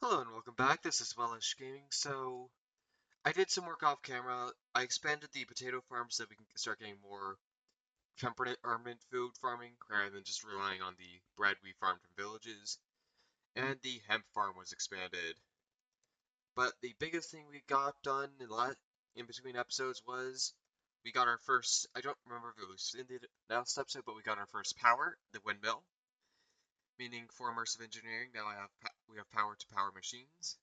Hello and welcome back. This is Wellish Gaming. I did some work off camera. I expanded the potato farm so that we can start getting more permanent food farming rather than just relying on the bread we farmed from villages. And the hemp farm was expanded. But the biggest thing we got done in between episodes was we got our first. I don't remember if it was in the announced episode, but we got our first power, the windmill. Meaning for immersive engineering, now we have power to power machines.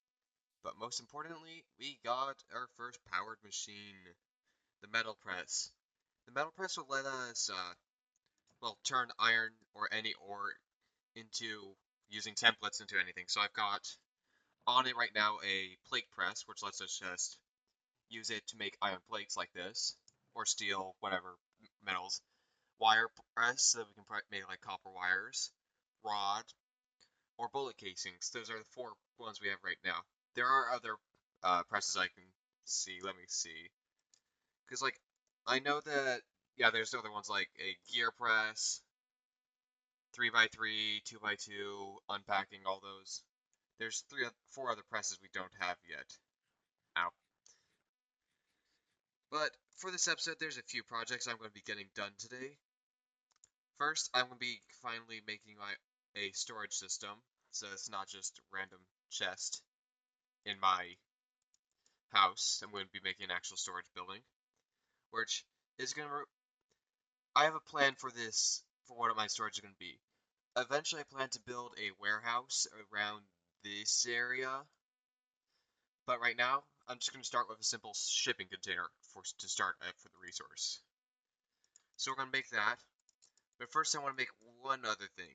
But most importantly, we got our first powered machine, the metal press. The metal press will let us, turn iron or any ore into using templates into anything. So I've got on it right now a plate press, which lets us just use it to make iron plates like this, or steel, whatever metals. Wire press, so that we can make like copper wires, rod, or bullet casings. Those are the four ones we have right now. There are other presses I can see. Let me see. Because, like, I know that, yeah, there's other ones like a gear press, 3x3, 2x2, unpacking, all those. There's four other presses we don't have yet. Ow. But for this episode, there's a few projects I'm going to be getting done today. First, I'm going to be finally making a storage system, so it's not just a random chest in my house. I'm going to be making an actual storage building, which is going to. I have a plan for this, for what my storage is going to be. Eventually, I plan to build a warehouse around this area, but right now, I'm just going to start with a simple shipping container to start for the resource. So we're going to make that, but first I want to make one other thing.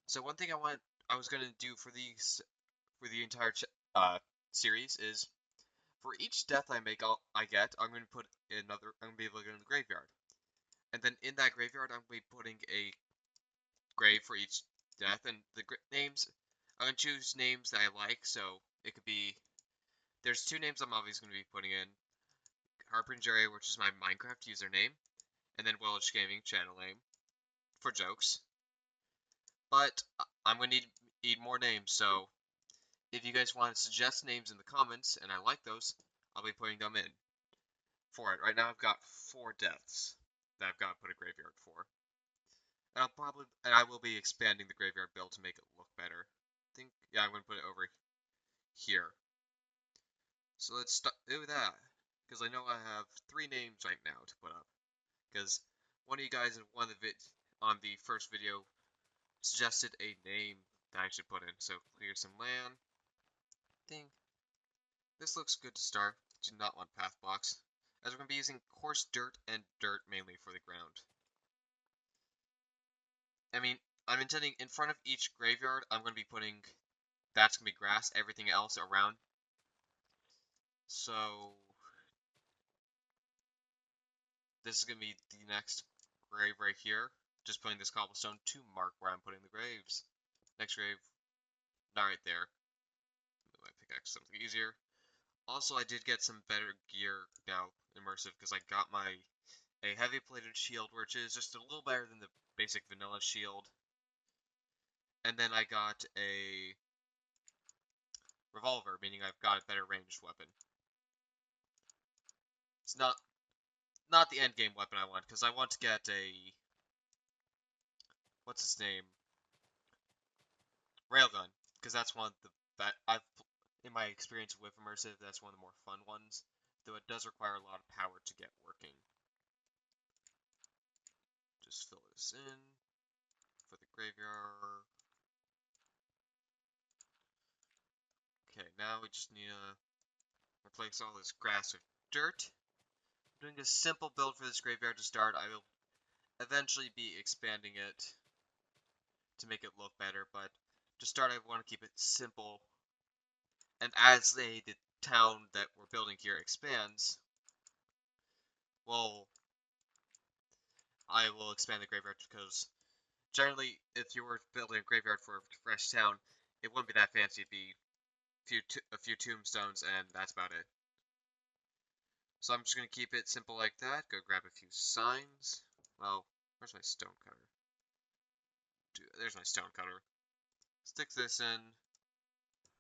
So one thing I was going to do for the entire series is for each death I make, I'm going to put I'm going to be able to go in the graveyard. And then in that graveyard, I'm going to be putting a grave for each death. And the names, I'm going to choose names that I like. So it could be, there's two names I'm obviously going to be putting in. Harpinger, which is my Minecraft username. And then Wellish Gaming channel name for jokes. But I'm going to need more names. So if you guys want to suggest names in the comments, and I like those, I'll be putting them in for it. Right now I've got 4 deaths that I've got to put a graveyard for. And I will be expanding the graveyard build to make it look better. Yeah, I'm going to put it over here. So let's do that. Because I know I have 3 names right now to put up. Because one of you guys in one of the on the first video suggested a name that I should put in. So clear some land. Ding. This looks good to start. Do not want path blocks, as we're going to be using coarse dirt and dirt mainly for the ground. I mean, I'm intending in front of each graveyard, I'm going to be putting, that's going to be grass, everything else around. So, this is going to be the next grave right here. Just putting this cobblestone to mark where I'm putting the graves. Next grave, not right there. Move my pickaxe, something easier. Also, I did get some better gear now, immersive, because I got a heavy plated shield, which is just a little better than the basic vanilla shield. And then I got a revolver, meaning I've got a better ranged weapon. It's not the end game weapon I want, because I want to get a, what's his name, railgun, because that's one of the that I've in my experience with immersive, that's one of the more fun ones, though it does require a lot of power to get working. Just fill this in for the graveyard. Okay, now we just need to replace all this grass with dirt. I'm doing a simple build for this graveyard to start. I will eventually be expanding it to make it look better, but to start I want to keep it simple. And as the town that we're building here expands, well, I will expand the graveyard, because generally, if you were building a graveyard for a fresh town, it wouldn't be that fancy. It'd be a few tombstones, and that's about it. So I'm just going to keep it simple like that. Go grab a few signs. Well, where's my stone cutter? There's my stone cutter. Stick this in.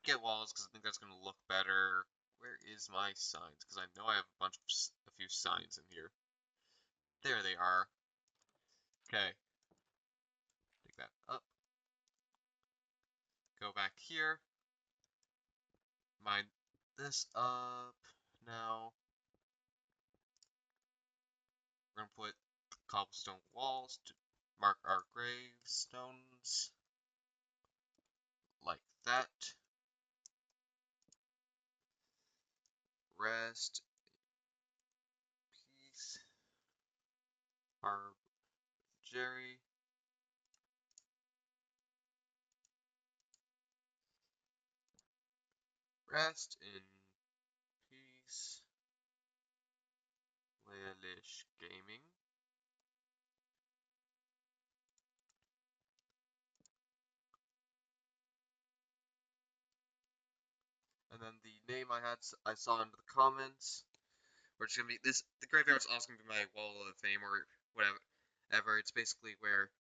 get walls because I think that's gonna look better. Where is my signs? Because I know I have a few signs in here. There they are. Okay, pick that up. Go back here. Mine this up. Now we're gonna put cobblestone walls to mark our gravestones like that. Rest, peace, our Jerry. Rest in peace, Lalish Gaming. And then the name I saw in the comments, which is gonna be this. The graveyard's also gonna be my wall of fame or whatever. It's basically where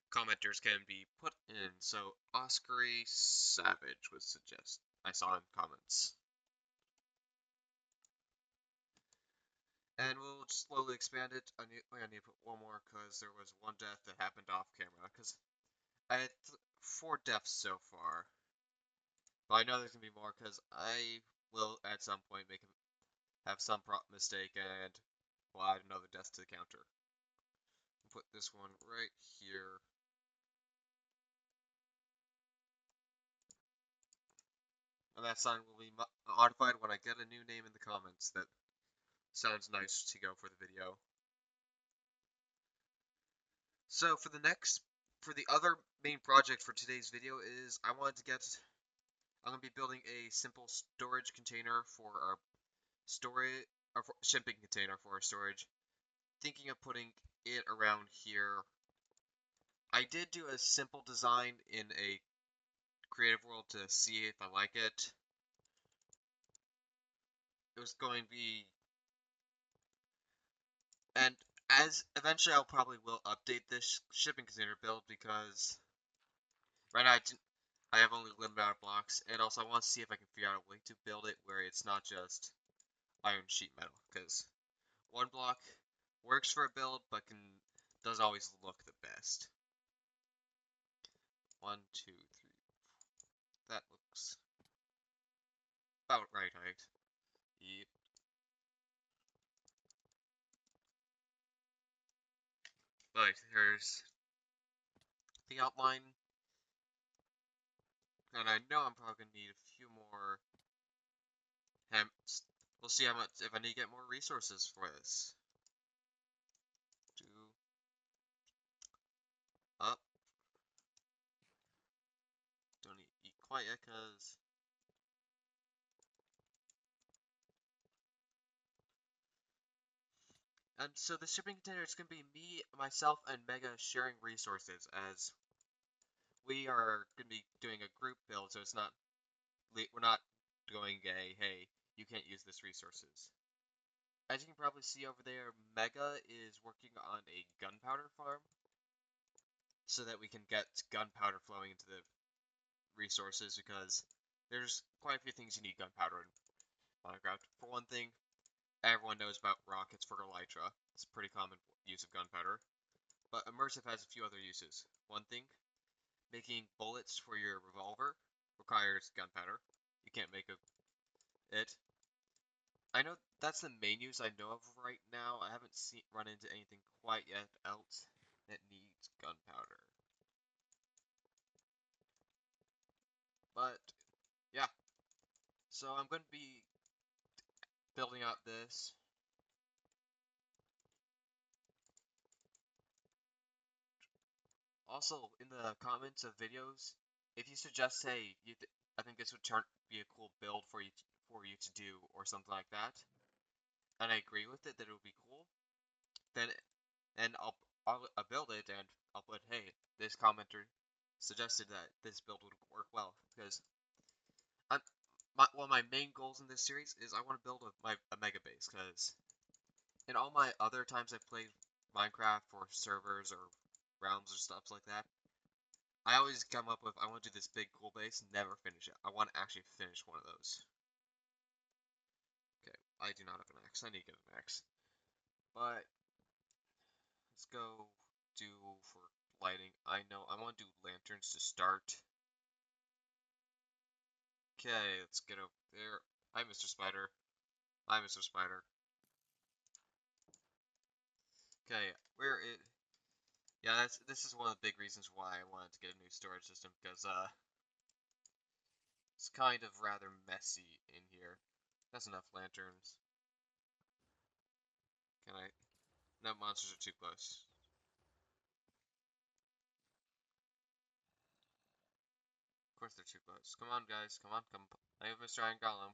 commenters can be put in. So Oscary Savage would suggest. I saw in comments. And we'll just slowly expand it. I need to put one more because there was one death that happened off camera. Because I had 4 deaths so far. But I know there's gonna be more because I will at some point have some mistake and will add another death to the counter. Put this one right here. And that sign will be modified when I get a new name in the comments that sounds nice to go for the video. So for the other main project for today's video is I'm going to be building a simple storage container for our shipping container for our storage. Thinking of putting it around here. I did do a simple design in a creative world to see if I like it. It was going to be, and as eventually I'll probably will update this shipping container build because right now I have only a limited amount of blocks, and also I want to see if I can figure out a way to build it where it's not just iron sheet metal, because one block works for a build but doesn't always look the best. 1, 2, 3. That looks about right height. Yep. But here's the outline. And I know I'm probably going to need a few more we'll see how much, if I need to get more resources for this. Do up. Don't need to eat quite yet, cause and so the shipping container is going to be me, myself, and Mega sharing resources, as we are going to be doing a group build, so we're not going hey, you can't use this resources. As you can probably see over there, Mega is working on a gunpowder farm, so that we can get gunpowder flowing into the resources, because there's quite a few things you need gunpowder in Minecraft. For one thing, everyone knows about rockets for Elytra. It's a pretty common use of gunpowder. But Immersive has a few other uses. One thing, making bullets for your revolver requires gunpowder. You can't make it. I know that's the main use I know of right now. I haven't run into anything quite yet else that needs gunpowder. But yeah, so I'm going to be building out this. Also, in the comments of videos, if you suggest, hey, I think this would be a cool build for you to do, or something like that, and I agree with it, that it would be cool, then I'll build it, and I'll put, hey, this commenter suggested that this build would work well, because one of my main goals in this series is I want to build a mega base, because in all my other times I've played Minecraft for servers or realms or stuff like that, I always come up with, I want to do this big cool base, never finish it. I want to actually finish one of those. Okay, I do not have an axe. I need to get an axe. But, let's go do for lighting. I know, I want to do lanterns to start. Okay, let's get over there. Hi, Mr. Spider. Hi, Mr. Spider. Okay, where it? Yeah, this is one of the big reasons why I wanted to get a new storage system, because it's kind of rather messy in here. That's enough lanterns. Can I? No, monsters are too close. Of course they're too close. Come on, guys. Come on, come. I have Mr. Iron Golem.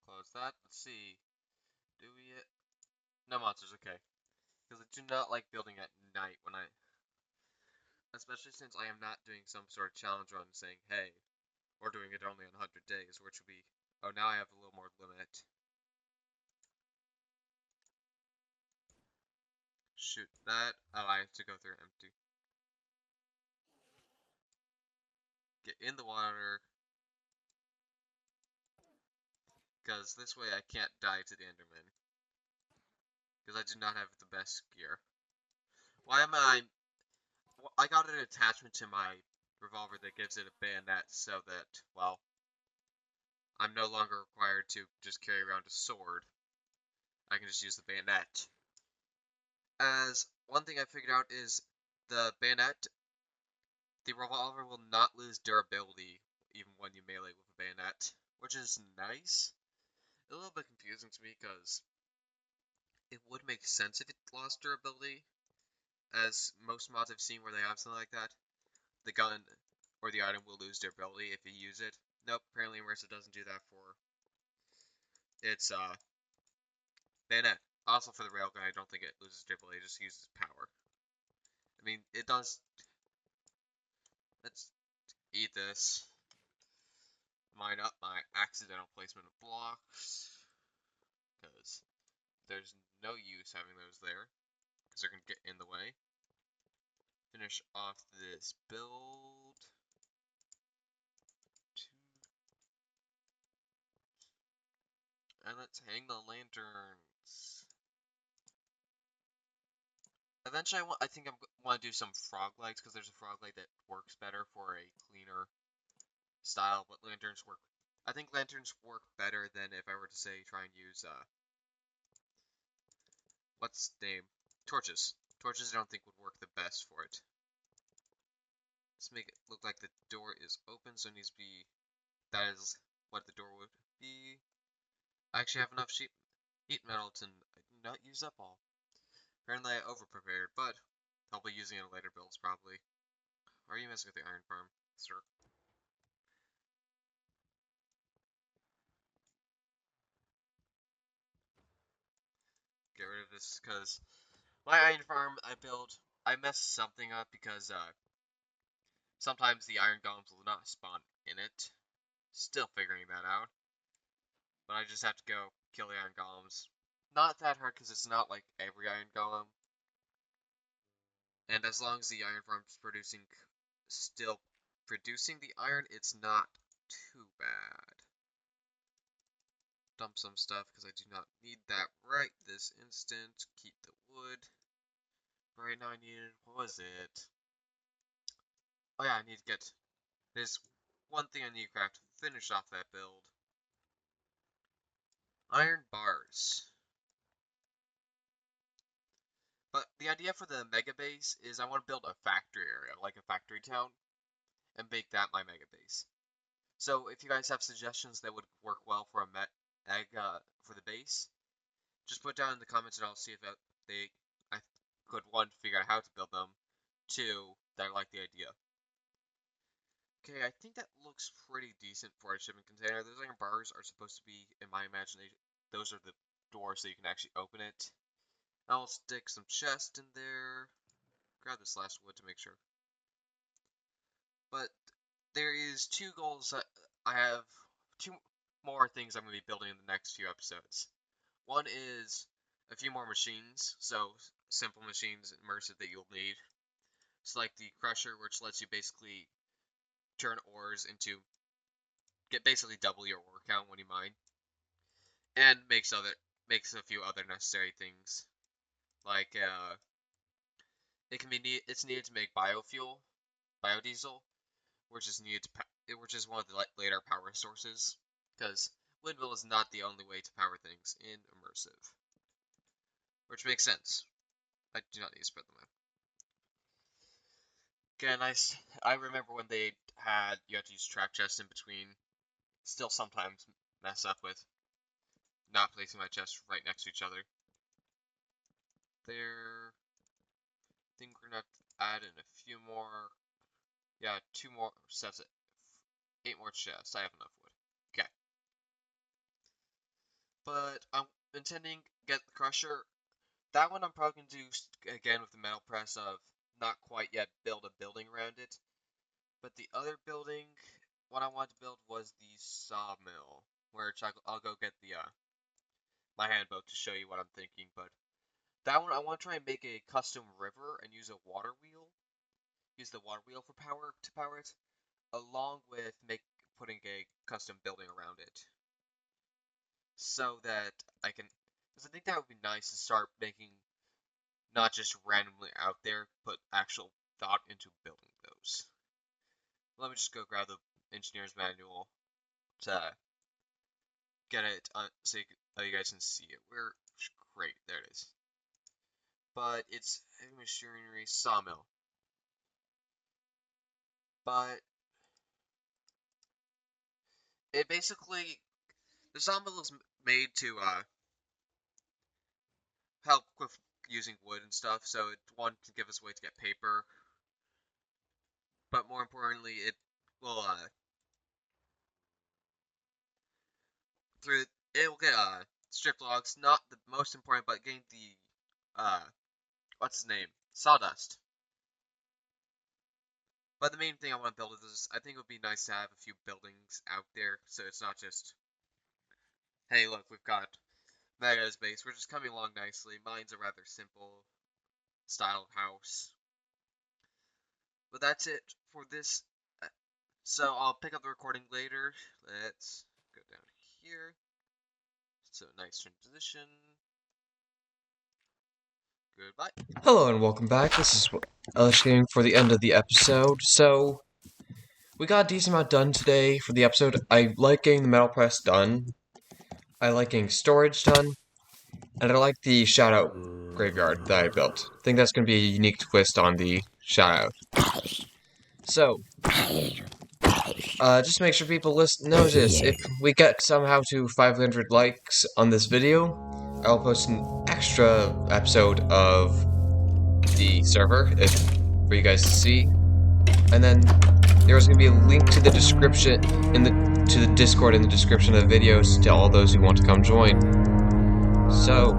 Close that. Let's see. Do we? No monsters. Okay. Because I do not like building at night when I, especially since I am not doing some sort of challenge run saying, hey, we're doing it only on 100 days, which would be. Oh, now I have a little more limit. Shoot that. Oh, I have to go through empty. Get in the water. Because this way I can't die to the Enderman. Because I do not have the best gear. Why am I... I got an attachment to my revolver that gives it a bayonet so that, well, I'm no longer required to just carry around a sword. I can just use the bayonet. As one thing I figured out is the bayonet, the revolver will not lose durability even when you melee with a bayonet, which is nice. A little bit confusing to me because it would make sense if it lost durability, as most mods I've seen where they have something like that, the gun or the item will lose durability if you use it. Nope, apparently Immersive doesn't do that for its bayonet. Also for the railgun, I don't think it loses durability, it just uses power. I mean, it does. Let's eat this. Mine up my accidental placement of blocks, because there's no use having those there, because they're going to get in the way. Finish off this build. And let's hang the lanterns. Eventually, I think I want to do some frog legs, because there's a frog leg that works better for a cleaner style, but lanterns work. I think lanterns work better than if I were to say try and use, what's the name? Torches. Torches I don't think would work the best for it. Let's make it look like the door is open, so it needs to be, that is what the door would be. I actually have enough sheet metal to not use up all. Apparently I over-prepared, but I'll be using it in later builds probably. Are you messing with the iron farm, sir? Get rid of this, because my iron farm I messed something up because sometimes the iron golems will not spawn in it. Still figuring that out. But I just have to go kill the iron golems. Not that hard because it's not like every iron golem. And as long as the iron farm's still producing the iron, it's not too bad. Dump some stuff because I do not need that right this instant. Keep the wood. Right now I needed, what was it? Oh yeah, I need to get, there's one thing I need to craft to finish off that build. Iron bars. But the idea for the mega base is I want to build a factory area, like a factory town, and make that my mega base. So if you guys have suggestions that would work well for for the base, just put down in the comments and I'll see if I could, one, figure out how to build them, two, that I like the idea. Okay, I think that looks pretty decent for a shipping container. Those iron bars are supposed to be, in my imagination, those are the doors so you can actually open it. I'll stick some chest in there. Grab this last wood to make sure. But there is two goals that I have. more things I'm going to be building in the next few episodes. One is a few more machines, so simple machines, immersive, that you'll need. It's like the Crusher, which lets you basically turn ores into, basically double your ore count when you mine, and makes a few other necessary things, like it's needed to make biofuel, biodiesel, which is one of the later power sources, because windmill is not the only way to power things in immersive, which makes sense. I do not need to spread them out. Again, I remember when you had to use track chests in between. Still sometimes mess up with not placing my chests right next to each other. There. I think we're gonna add in a few more. Yeah, 2 more sets of 8 more chests. I have enough wood. Okay. But I'm intending to get the Crusher. That one I'm probably gonna do again with the metal press of not quite yet build a building around it. But the other building, what I wanted to build was the sawmill, which I'll go get the my handbook to show you what I'm thinking. But that one I want to try and make a custom river and use a water wheel. Use the water wheel for power to power it, along with putting a custom building around it, so that I can. Because I think that would be nice to start making, not just randomly out there, put actual thought into building those. Let me just go grab the engineer's manual to get it so you guys can see it. Great, there it is. But it's heavy machinery sawmill. But it basically, the sawmill is made to help with using wood and stuff. So one can give us a way to get paper, but more importantly, it will it will get strip logs. Not the most important, but getting the what's his name, sawdust. But the main thing I want to build is I think it would be nice to have a few buildings out there, so it's not just, hey, look, we've got Mega's base. We're just coming along nicely. Mine's a rather simple style house. But that's it for this. So I'll pick up the recording later. Let's go down here. So nice transition. Goodbye. Hello and welcome back. This is Elish Gaming for the end of the episode. So, we got a decent amount done today for the episode. I like getting the metal press done. I like getting storage done. And I like the shoutout graveyard that I built. I think that's going to be a unique twist on the shoutout. So, just to make sure people notice, if we get somehow to 500 likes on this video, I'll post an extra episode of the server for you guys to see, and then there's going to be a link to the description to the Discord in the description of the videos to all those who want to come join. So,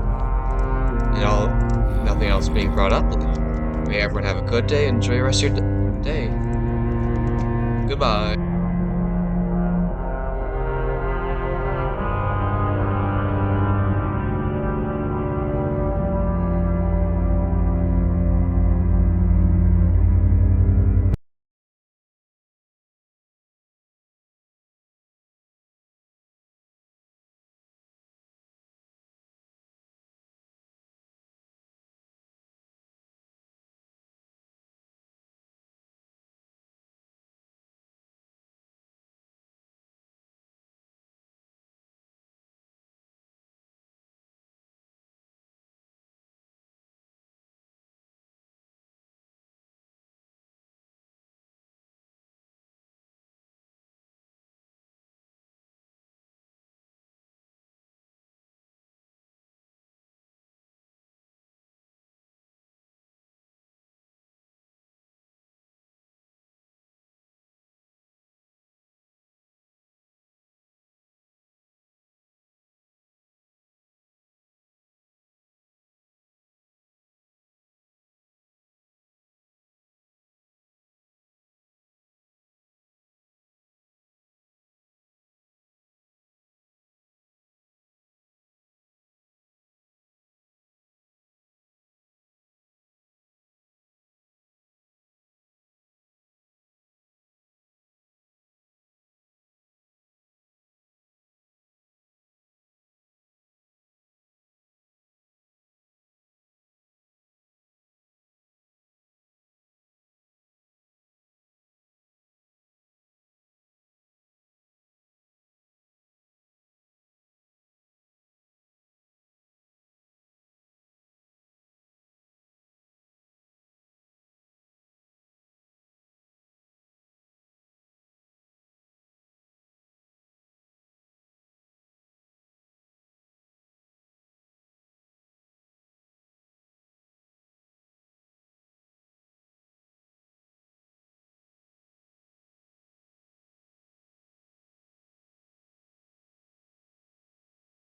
nothing else being brought up. May everyone have a good day and enjoy the rest of your day. Goodbye.